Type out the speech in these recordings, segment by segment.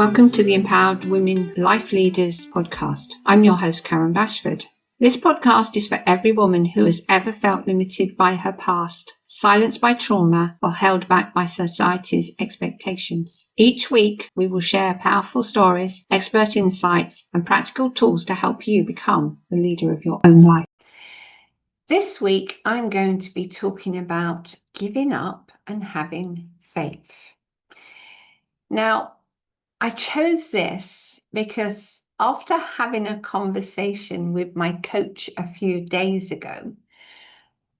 Welcome to the Empowered Women Life Leaders podcast. I'm your host, Karen Bashford. This podcast is for every woman who has ever felt limited by her past, silenced by trauma, or held back by society's expectations. Each week, we will share powerful stories, expert insights, and practical tools to help you become the leader of your own life. This week, I'm going to be talking about giving up and having faith. Now, I chose this because after having a conversation with my coach a few days ago,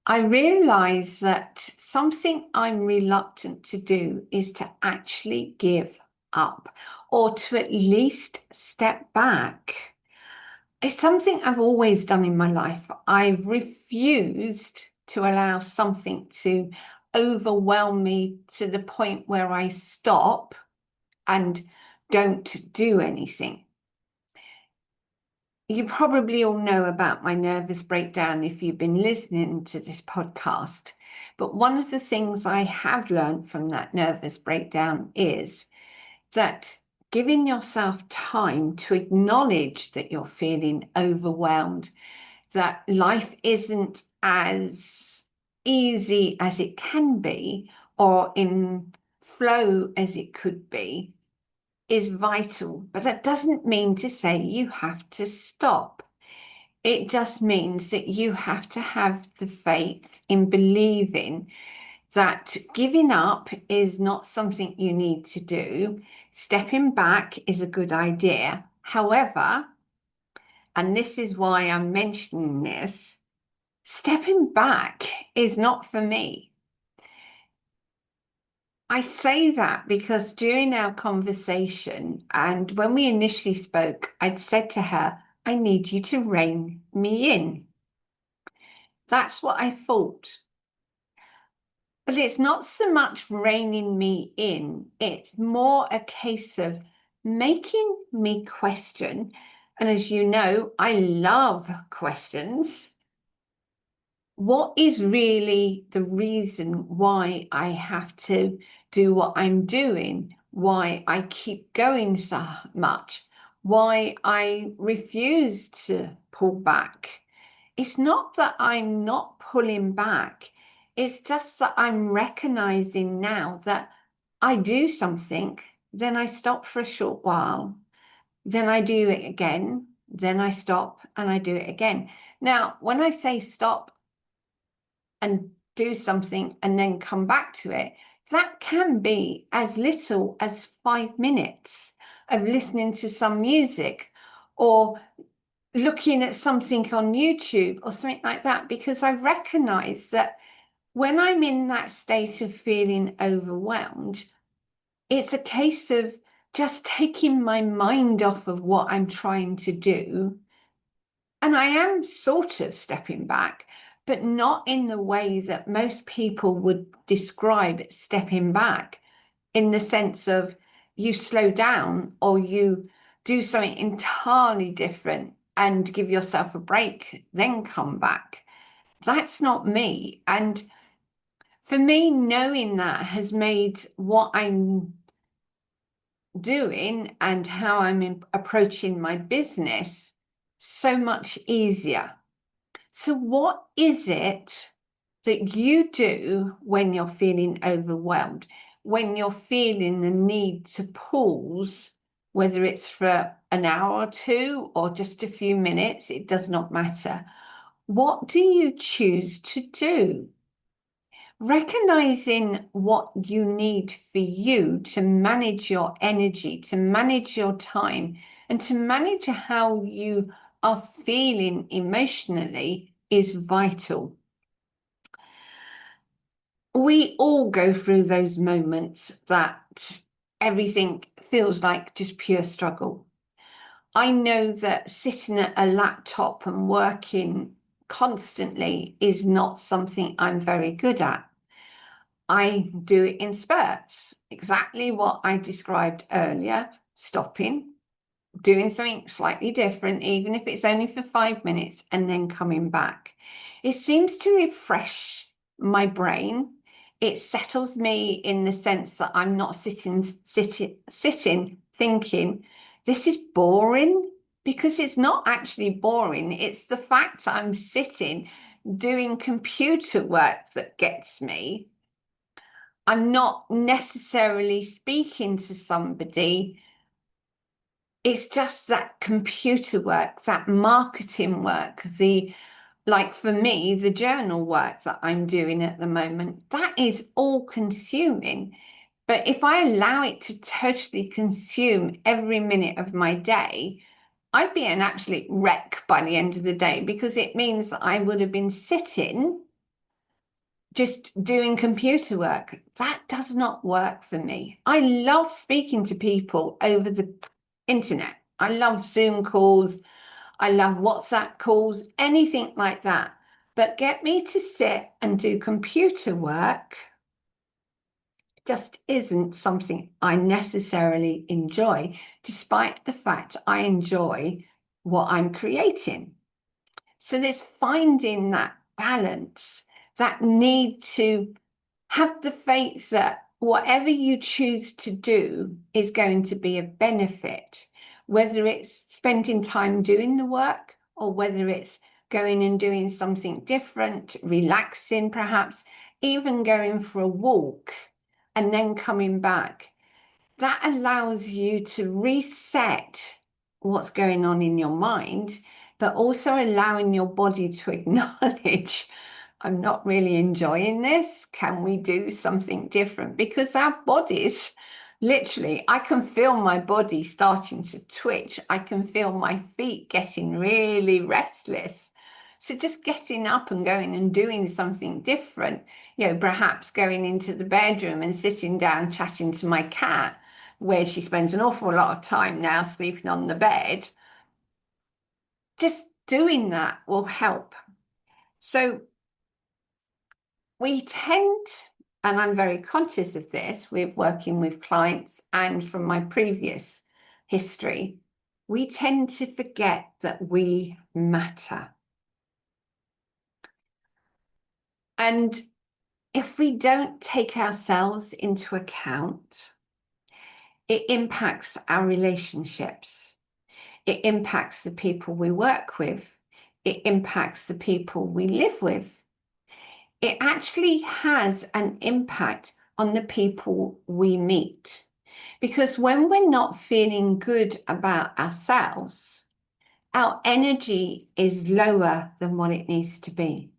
I realized that something I'm reluctant to do is to actually give up or to at least step back. It's something I've always done in my life. I've refused to allow something to overwhelm me to the point where I stop and don't do anything. You probably all know about my nervous breakdown if you've been listening to this podcast. But one of the things I have learned from that nervous breakdown is that giving yourself time to acknowledge that you're feeling overwhelmed, that life isn't as easy as it can be or in flow as it could be, is vital. But that doesn't mean to say you have to stop. It just means that you have to have the faith in believing that giving up is not something you need to do. Stepping back is a good idea. However, and this is why I'm mentioning this, stepping back is not for me. I say that because during our conversation and when we initially spoke, I'd said to her, I need you to rein me in. That's what I thought. But it's not so much reining me in, it's more a case of making me question. And as you know, I love questions. What is really the reason why I have to do what I'm doing? Why I keep going so much? Why I refuse to pull back? It's not that I'm not pulling back. It's just that I'm recognizing now that I do something, then I stop for a short while, then I do it again, then I stop and I do it again. Now, when I say stop and do something and then come back to it, that can be as little as 5 minutes of listening to some music or looking at something on YouTube or something like that, because I recognize that when I'm in that state of feeling overwhelmed, it's a case of just taking my mind off of what I'm trying to do. And I am sort of stepping back, but not in the way that most people would describe stepping back, in the sense of you slow down or you do something entirely different and give yourself a break, then come back. That's not me. And for me, knowing that has made what I'm doing and how I'm approaching my business so much easier. So what is it that you do when you're feeling overwhelmed, when you're feeling the need to pause, whether it's for an hour or two or just a few minutes, it does not matter. What do you choose to do? Recognizing what you need for you to manage your energy, to manage your time, and to manage how you are feeling emotionally is vital. We all go through those moments that everything feels like just pure struggle. I know that sitting at a laptop and working constantly is not something I'm very good at. I do it in spurts, exactly what I described earlier, stopping, doing something slightly different, even if it's only for 5 minutes, and then coming back. It seems to refresh my brain. It settles me in the sense that I'm not sitting thinking, this is boring, because it's not actually boring. It's the fact I'm sitting doing computer work that gets me. I'm not necessarily speaking to somebody. It's just that computer work, that marketing work, like for me, the journal work that I'm doing at the moment, that is all consuming. But if I allow it to totally consume every minute of my day, I'd be an absolute wreck by the end of the day, because it means that I would have been sitting just doing computer work. That does not work for me. I love speaking to people over the internet. I love Zoom calls. I love WhatsApp calls, anything like that. But get me to sit and do computer work just isn't something I necessarily enjoy, despite the fact I enjoy what I'm creating. So there's finding that balance, that need to have the faith that whatever you choose to do is going to be a benefit, whether it's spending time doing the work or whether it's going and doing something different, relaxing perhaps, even going for a walk and then coming back. That allows you to reset what's going on in your mind, but also allowing your body to acknowledge, I'm not really enjoying this. Can we do something different? Because our bodies, literally, I can feel my body starting to twitch. I can feel my feet getting really restless. So just getting up and going and doing something different, perhaps going into the bedroom and sitting down chatting to my cat, where she spends an awful lot of time now sleeping on the bed. Just doing that will help. So we tend, and I'm very conscious of this, with working with clients and from my previous history, we tend to forget that we matter. And if we don't take ourselves into account, it impacts our relationships. It impacts the people we work with. It impacts the people we live with. It actually has an impact on the people we meet. Because when we're not feeling good about ourselves, our energy is lower than what it needs to be.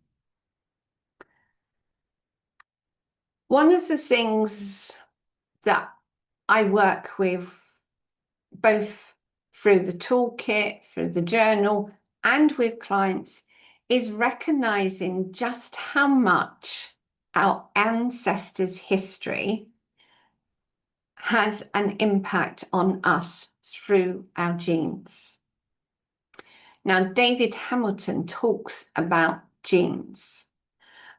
One of the things that I work with, both through the toolkit, through the journal, and with clients, is recognizing just how much our ancestors' history has an impact on us through our genes. Now, David Hamilton talks about genes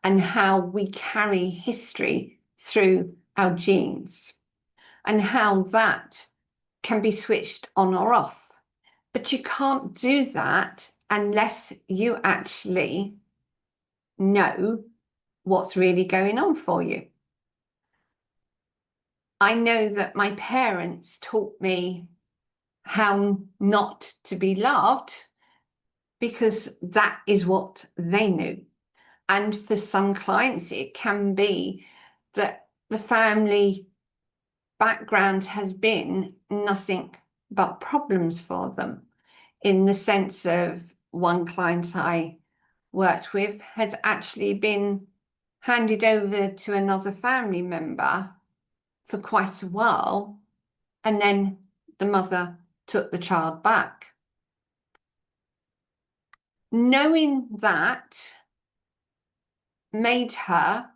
and how we carry history through our genes and how that can be switched on or off. But you can't do that unless you actually know what's really going on for you. I know that my parents taught me how not to be loved because that is what they knew. And for some clients, it can be that the family background has been nothing but problems for them, in the sense of one client I worked with had actually been handed over to another family member for quite a while, and then the mother took the child back. Knowing that made her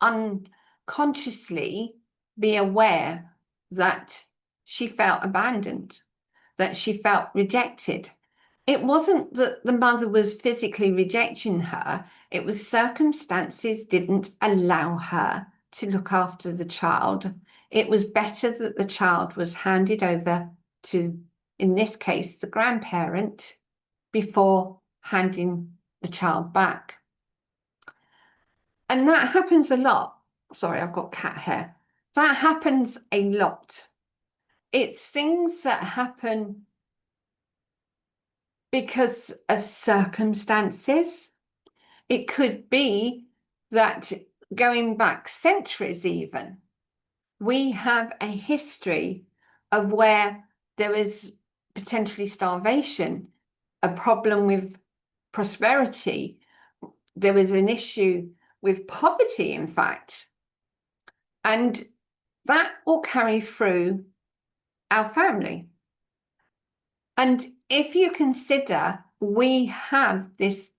unconsciously be aware that she felt abandoned, that she felt rejected. It wasn't that the mother was physically rejecting her, it was circumstances didn't allow her to look after the child. It was better that the child was handed over to, in this case, the grandparent, before handing the child back. And that happens a lot. Sorry, I've got cat hair. That happens a lot. It's things that happen because of circumstances. It could be that going back centuries even, we have a history of where there is potentially starvation, a problem with prosperity, there was an issue with poverty, in fact, and that will carry through our family. And if you consider we have this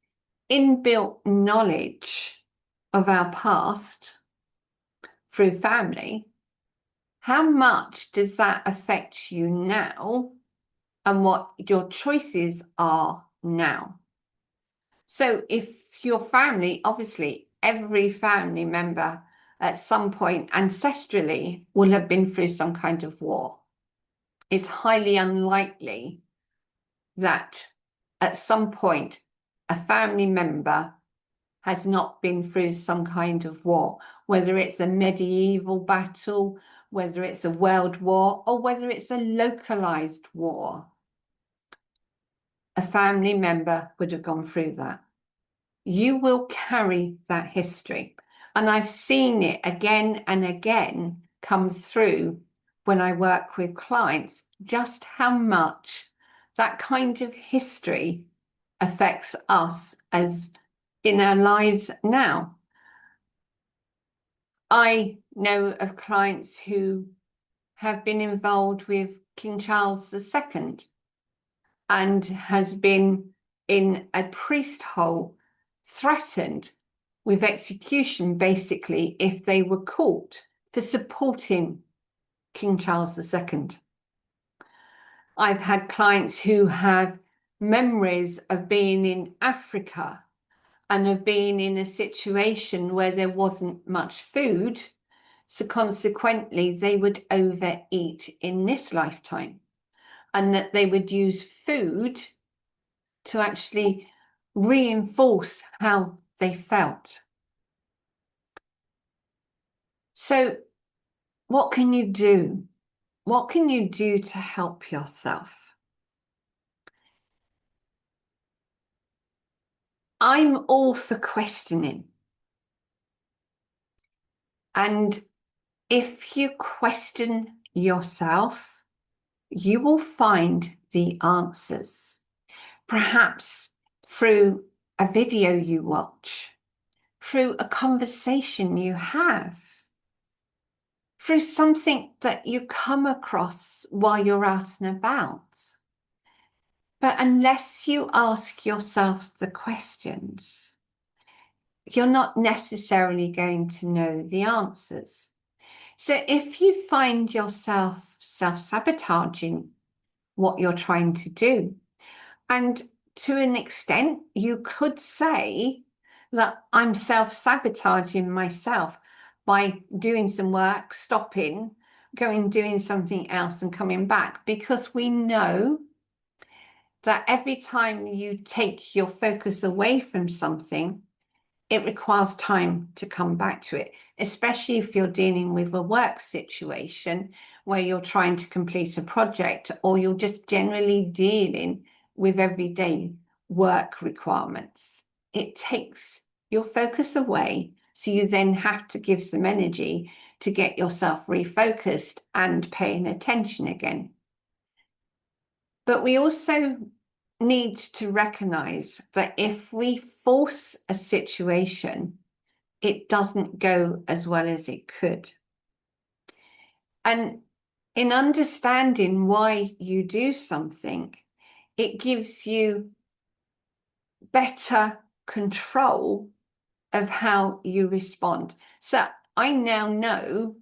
inbuilt knowledge of our past through family, how much does that affect you now and what your choices are now? So if your family, obviously every family member at some point ancestrally will have been through some kind of war. It's highly unlikely that at some point a family member has not been through some kind of war, whether it's a medieval battle, whether it's a world war, or whether it's a localized war. A family member would have gone through that. You will carry that history. And I've seen it again and again come through when I work with clients, just how much that kind of history affects us as in our lives now. I know of clients who have been involved with King Charles II and has been in a priest hole threatened with execution, basically, if they were caught for supporting King Charles II. I've had clients who have memories of being in Africa and of being in a situation where there wasn't much food, so consequently they would overeat in this lifetime, and that they would use food to actually reinforce how they felt. So what can you do? What can you do to help yourself? I'm all for questioning. And if you question yourself, you will find the answers. Perhaps through a video you watch, through a conversation you have, through something that you come across while you're out and about. But unless you ask yourself the questions, you're not necessarily going to know the answers. So if you find yourself self-sabotaging what you're trying to do, and to an extent, you could say that I'm self-sabotaging myself by doing some work, stopping, going, doing something else and coming back, because we know that every time you take your focus away from something, it requires time to come back to it, especially if you're dealing with a work situation where you're trying to complete a project, or you're just generally dealing with everyday work requirements. It takes your focus away, so you then have to give some energy to get yourself refocused and paying attention again. But we also need to recognize that if we force a situation, it doesn't go as well as it could. And in understanding why you do something, it gives you better control of how you respond. So I now know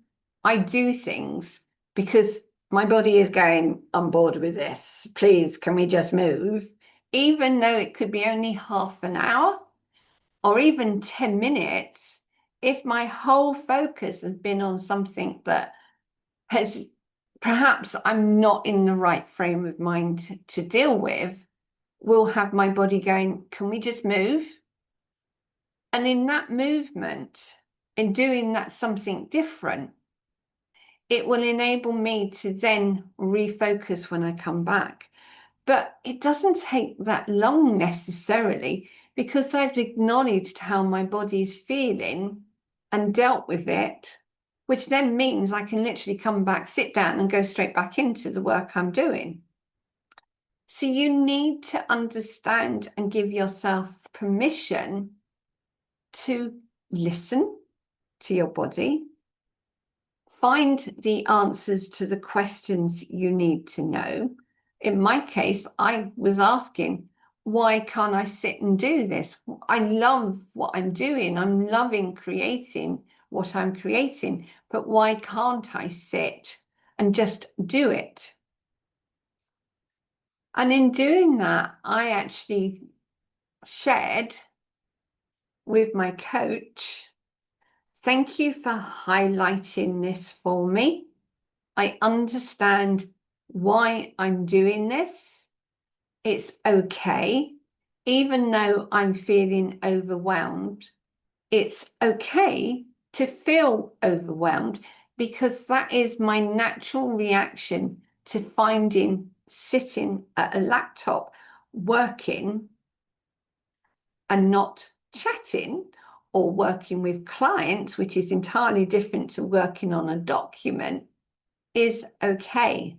I do things because my body is going, I'm bored with this. Please, can we just move? Even though it could be only half an hour or even 10 minutes, if my whole focus has been on something that has perhaps I'm not in the right frame of mind to deal with, will have my body going, can we just move? And in that movement, in doing that something different, It will enable me to then refocus when I come back. But it doesn't take that long necessarily because I've acknowledged how my body's feeling and dealt with it, which then means I can literally come back, sit down, and go straight back into the work I'm doing. So you need to understand and give yourself permission to listen to your body, find the answers to the questions you need to know. In my case, I was asking, why can't I sit and do this? I love what I'm doing. I'm loving creating what I'm creating, but why can't I sit and just do it? And in doing that, I actually shared with my coach, thank you for highlighting this for me. I understand why I'm doing this. It's okay. Even though I'm feeling overwhelmed, it's okay to feel overwhelmed because that is my natural reaction to finding sitting at a laptop working and not chatting or working with clients, which is entirely different to working on a document, is okay.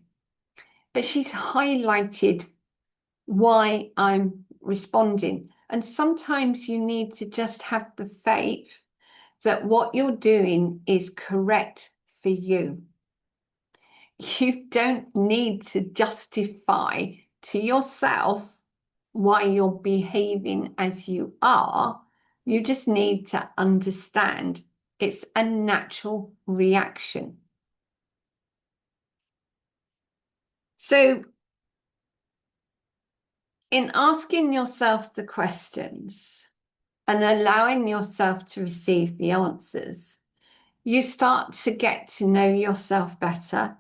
But she's highlighted why I'm responding. And sometimes you need to just have the faith that what you're doing is correct for you. You don't need to justify to yourself why you're behaving as you are. You just need to understand it's a natural reaction. So, in asking yourself the questions and allowing yourself to receive the answers, you start to get to know yourself better.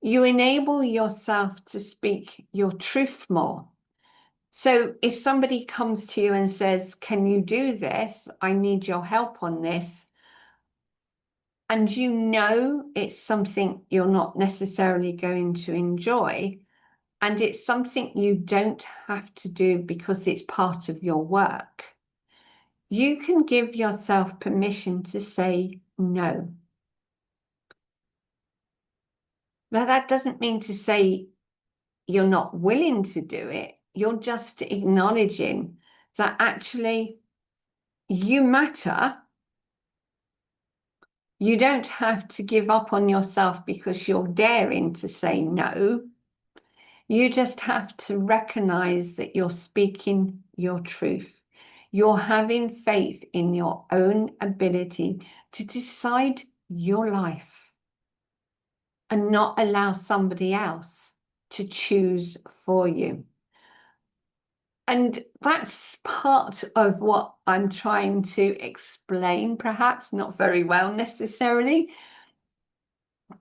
You enable yourself to speak your truth more. So if somebody comes to you and says, can you do this? I need your help on this. And you know it's something you're not necessarily going to enjoy. And it's something you don't have to do because it's part of your work. You can give yourself permission to say no. Now, that doesn't mean to say you're not willing to do it. You're just acknowledging that actually you matter. You don't have to give up on yourself because you're daring to say no. You just have to recognize that you're speaking your truth. You're having faith in your own ability to decide your life and not allow somebody else to choose for you. And that's part of what I'm trying to explain, perhaps not very well necessarily,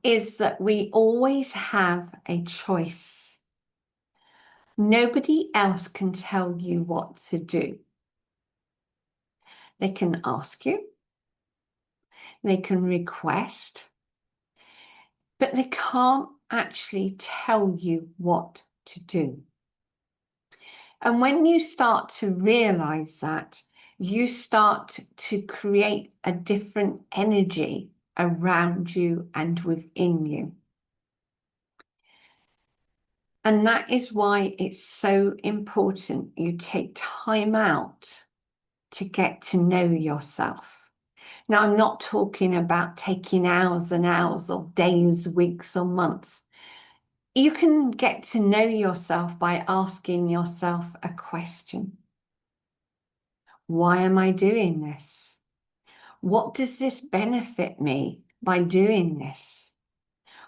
is that we always have a choice. Nobody else can tell you what to do. They can ask you, they can request, but they can't actually tell you what to do. And when you start to realize that, you start to create a different energy around you and within you. And that is why it's so important you take time out to get to know yourself. Now, I'm not talking about taking hours and hours or days, weeks or months. You can get to know yourself by asking yourself a question. Why am I doing this? What does this benefit me by doing this?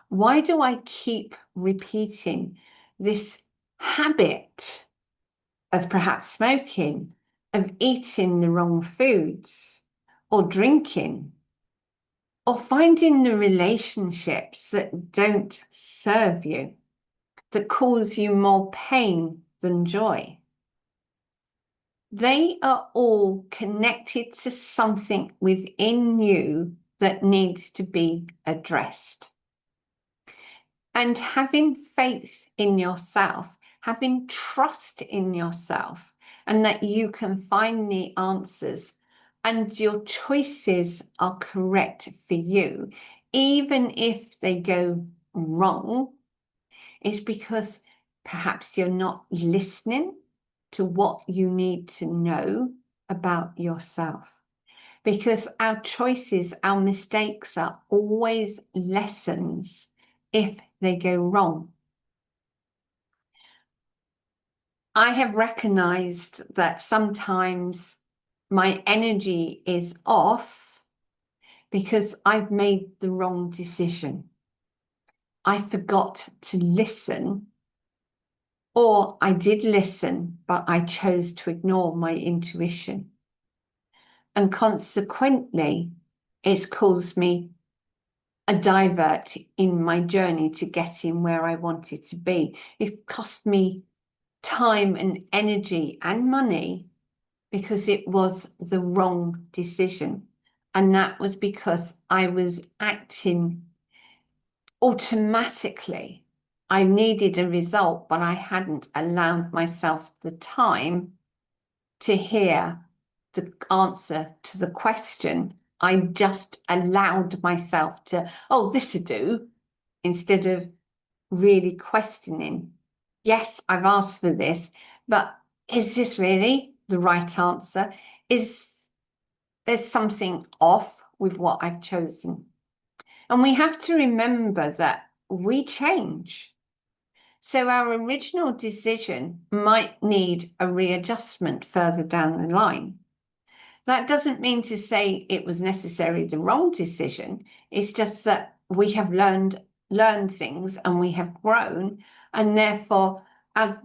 Why do I keep repeating this habit of perhaps smoking, of eating the wrong foods, or drinking, or finding the relationships that don't serve you, that cause you more pain than joy? They are all connected to something within you that needs to be addressed. And having faith in yourself, having trust in yourself, and that you can find the answers and your choices are correct for you, even if they go wrong, is because perhaps you're not listening to what you need to know about yourself. Because our choices, our mistakes are always lessons if they go wrong. I have recognized that sometimes my energy is off because I've made the wrong decision. I forgot to listen, or I did listen, but I chose to ignore my intuition. And consequently, it's caused me a divert in my journey to getting where I wanted to be. It cost me time and energy and money because it was the wrong decision. And that was because I was acting automatically. I needed a result, but I hadn't allowed myself the time to hear the answer to the question. I just allowed myself to, oh, this'll do, instead of really questioning. Yes, I've asked for this, but is this really the right answer? Is there something off with what I've chosen? And we have to remember that we change. So our original decision might need a readjustment further down the line. That doesn't mean to say it was necessarily the wrong decision. It's just that we have learned things and we have grown, and therefore our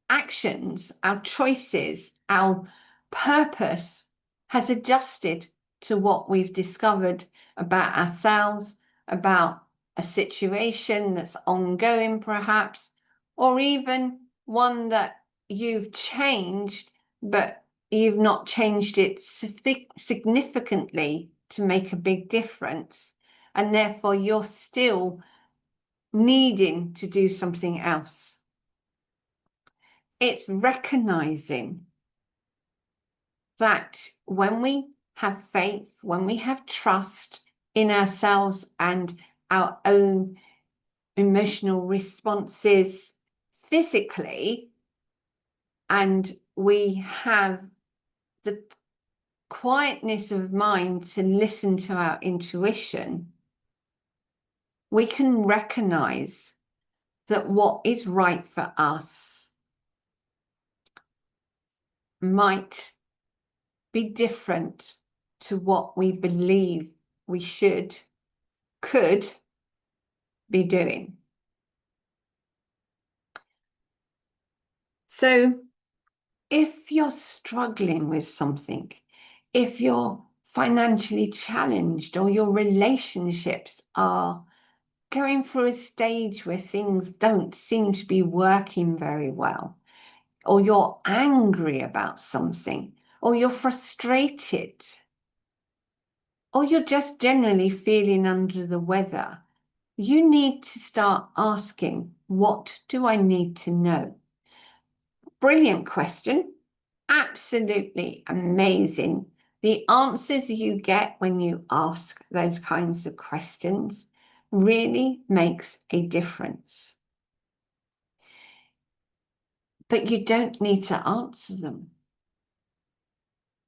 actions, our choices, our purpose has adjusted to what we've discovered about ourselves, about a situation that's ongoing perhaps, or even one that you've changed, but you've not changed it significantly to make a big difference. And therefore you're still needing to do something else. It's recognizing that when we have faith, when we have trust in ourselves and our own emotional responses physically, and we have the quietness of mind to listen to our intuition, we can recognize that what is right for us might be different to what we believe we could be doing. So if you're struggling with something, if you're financially challenged, or your relationships are going through a stage where things don't seem to be working very well, or you're angry about something, or you're frustrated, or you're just generally feeling under the weather, you need to start asking, what do I need to know? Brilliant question. Absolutely amazing. The answers you get when you ask those kinds of questions really makes a difference. But you don't need to answer them.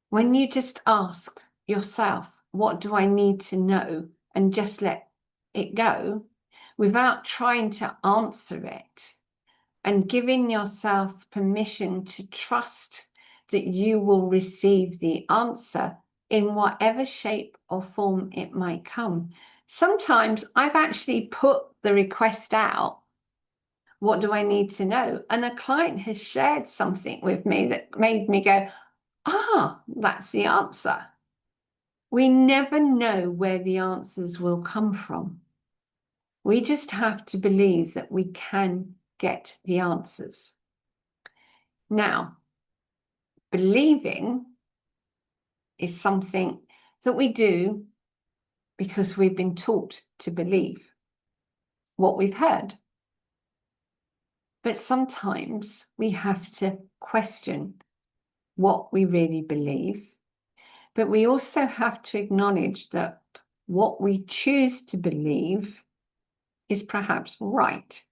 When you just ask yourself, what do I need to know? And just let it go without trying to answer it, and giving yourself permission to trust that you will receive the answer in whatever shape or form it might come. Sometimes I've actually put the request out, what do I need to know? And a client has shared something with me that made me go, that's the answer. We never know where the answers will come from. We just have to believe that we can get the answers. Now, believing is something that we do because we've been taught to believe what we've heard. But sometimes we have to question what we really believe. But we also have to acknowledge that what we choose to believe is perhaps right.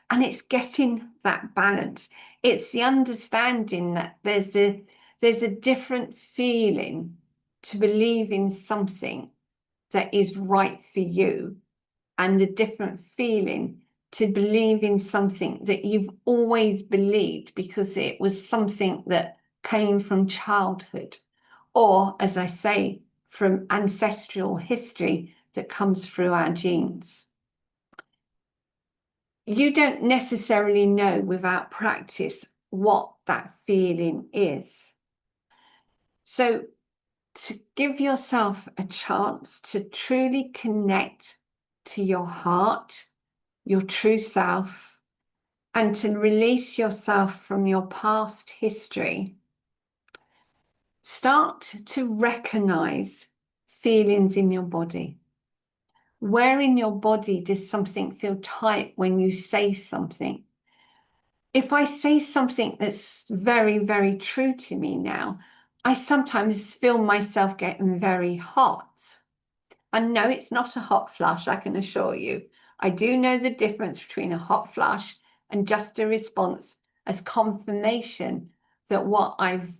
And it's getting that balance. It's the understanding that there's a different feeling to believe in something that is right for you, and a different feeling to believe in something that you've always believed because it was something that came from childhood, or, as I say, from ancestral history that comes through our genes. You don't necessarily know without practice what that feeling is. So to give yourself a chance to truly connect to your heart, your true self, and to release yourself from your past history, start to recognize feelings in your body. Where in your body does something feel tight when you say something? If I say something that's very, very true to me now, I sometimes feel myself getting very hot. And no, it's not a hot flush, I can assure you. I do know the difference between a hot flush and just a response as confirmation that what I've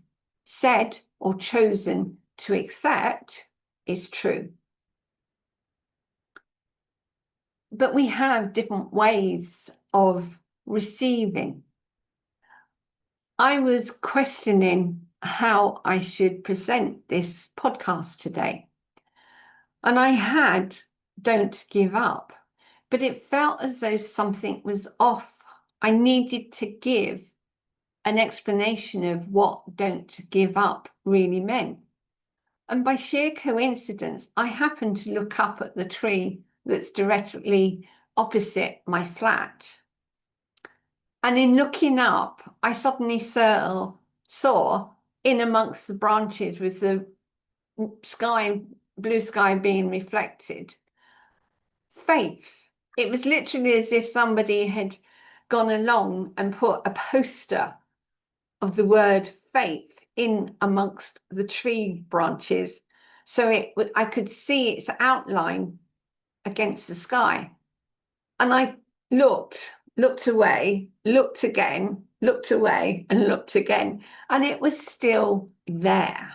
said or chosen to accept is true. But we have different ways of receiving. I was questioning how I should present this podcast today. And I had "Don't Give Up," but it felt as though something was off. I needed to give an explanation of what "Don't Give Up" really meant. And by sheer coincidence, I happened to look up at the tree that's directly opposite my flat. And in looking up, I suddenly saw in amongst the branches with the blue sky being reflected, faith. It was literally as if somebody had gone along and put a poster of the word faith in amongst the tree branches. So I could see its outline against the sky. And I looked away, looked again, looked away, and looked again. And it was still there.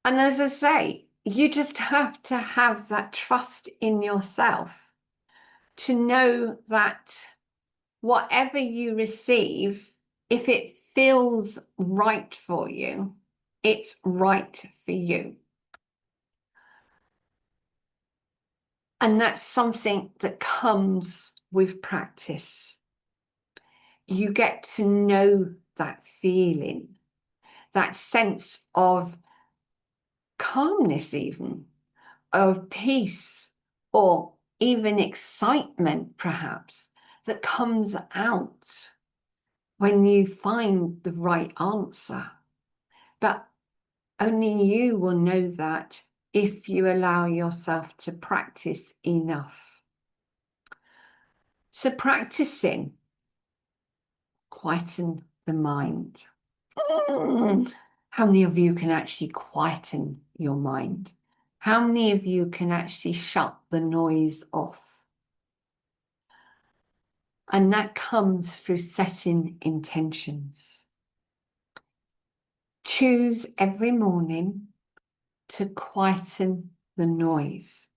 And as I say, you just have to have that trust in yourself to know that whatever you receive, if it feels right for you, it's right for you. And that's something that comes with practice. You get to know that feeling, that sense of calmness, even of peace, or even excitement, perhaps, that comes out when you find the right answer. But only you will know that if you allow yourself to practice enough. So practicing, quieten the mind. How many of you can actually quieten your mind? How many of you can actually shut the noise off? And that comes through setting intentions. Choose every morning to quieten the noise.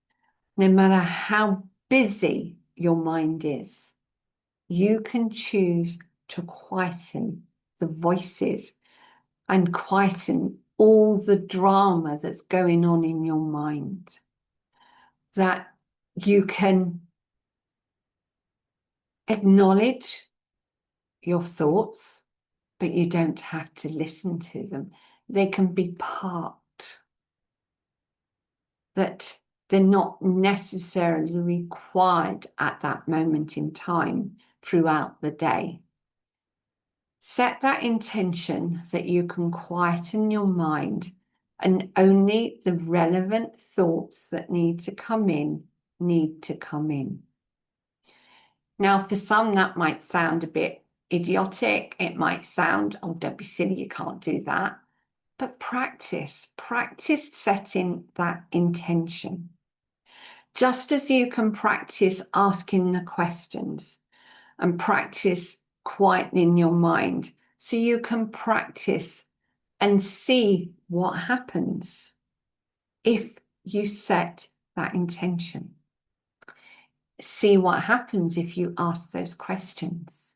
No matter how busy your mind is, you can choose to quieten the voices and quieten all the drama that's going on in your mind. That you can acknowledge your thoughts, but you don't have to listen to them. They can be part, that they're not necessarily required at that moment in time throughout the day. Set that intention that you can quieten your mind, and only the relevant thoughts that need to come in need to come in. Now, for some, that might sound a bit idiotic. It might sound, oh, don't be silly, you can't do that. But practice setting that intention. Just as you can practice asking the questions and practice quietening your mind, so you can practice and see what happens if you set that intention. See what happens if you ask those questions.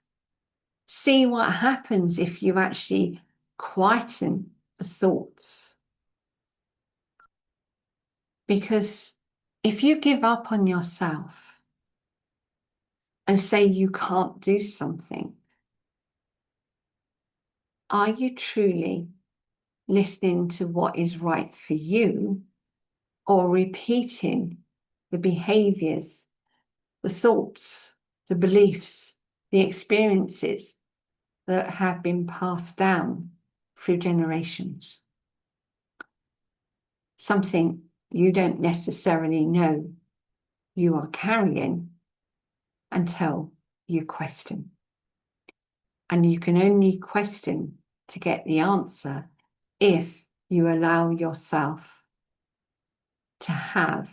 See what happens if you actually quieten the thoughts. Because if you give up on yourself and say you can't do something, are you truly listening to what is right for you, or repeating the behaviors, the thoughts, the beliefs, the experiences that have been passed down through generations? Something you don't necessarily know you are carrying until you question. And you can only question to get the answer if you allow yourself to have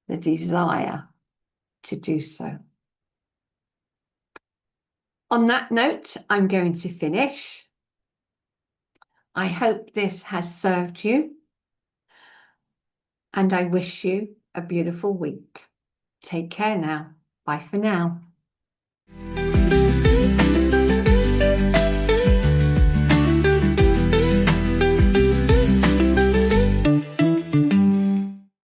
the desire to do so. On that note, I'm going to finish. I hope this has served you, and I wish you a beautiful week. Take care now. Bye for now.